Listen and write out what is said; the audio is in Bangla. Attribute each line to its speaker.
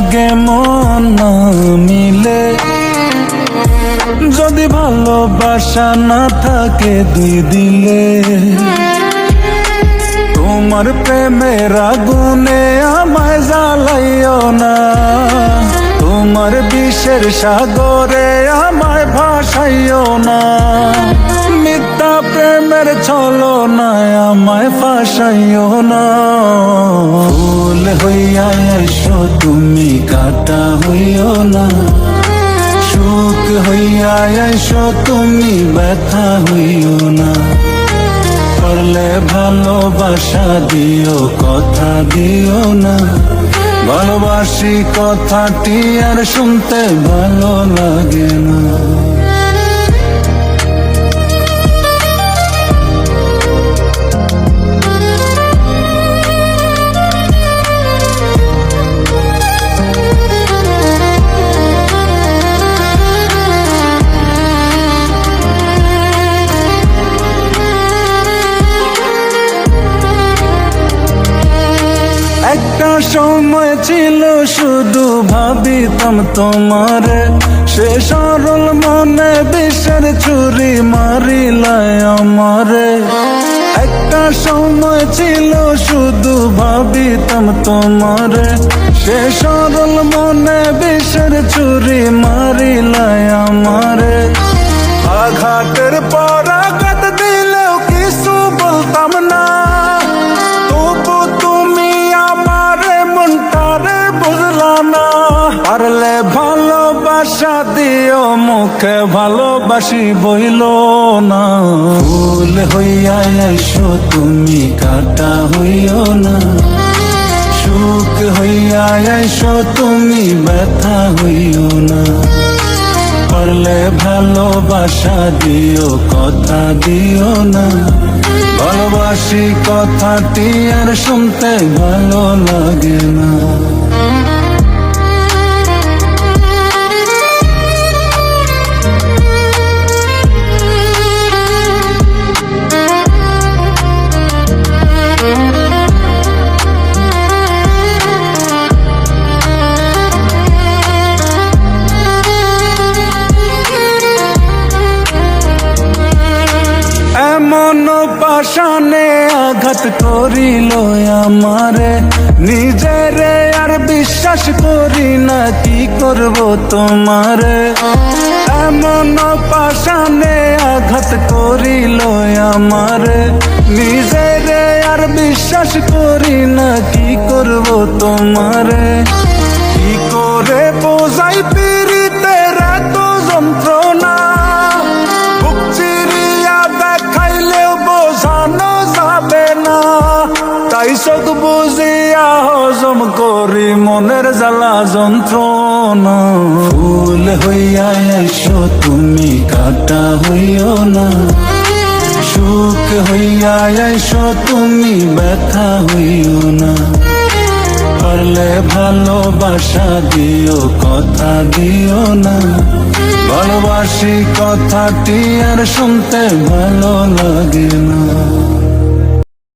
Speaker 1: লাগে মন না মিলে, যদি ভালোবাসা না থাকে দুই দিলে। তোমার প্রেমের আগুনে আমায় জ্বালাইও না, তোমার বিষের সাগরে আমায় ভাসাইও না। মিথ্যা প্রেমের ছলনায় আমায় ফাঁসাইও না। ফুল হইয়া এসো তুমি, কাঁটা হইও না। সুখ হইয়া এসো তুমি, ব্যথা হইও না। পারলে ভালোবাসা দিও, কথা দিও না। ভালোবাসি কথাটি আর শুনতে ভালো লাগে না। একটা সময় ছিল শুধু ভাবিতাম তোমারে, সে সরল মনে বিষের ছুরি মারিলায় আমারে। একটা সময় ছিল শুধু ভাবিতাম তোমারে, সে সরল মনে বিষের ছুরি মারিলায় আমারে। আঘাতের পর আঘাত দিলেও কিছু বলতাম না, পারলে ভালোবাসা দিও, মুখে ভালোবাসি বইল না। ফুল হইয়া এসো তুমি, কাঁটা হইও না। সুখ হইয়া এসো তুমি, ব্যথা হইও না। পারলে ভালোবাসা দিও, কথা দিও না। ভালোবাসি কথাটি আর শুনতে ভালো লাগে না। এমন পাশানে আঘাত করিল আমারে, নিজেরে আর বিশ্বাস করি না, কি করব তোমারে। এমন পাশানে আঘাত করিল আমারে, নিজেরে আর বিশ্বাস করি না, কি করব তোমারে। কি করে বোঝাই পীড়িতের এত যন্ত্রণা, তাই চোখ বুঝিয়া হজম করি মনের জ্বালা যন্ত্রণা। ফুল হইয়া এসো তুমি, কাঁটা হইও না। সুখ হইয়া এসো তুমি, ব্যথা হইও না। পারলে ভালোবাসা দিও, কথা দিও না। ভালোবাসি কথাটি আর শুনতে ভালো লাগে না।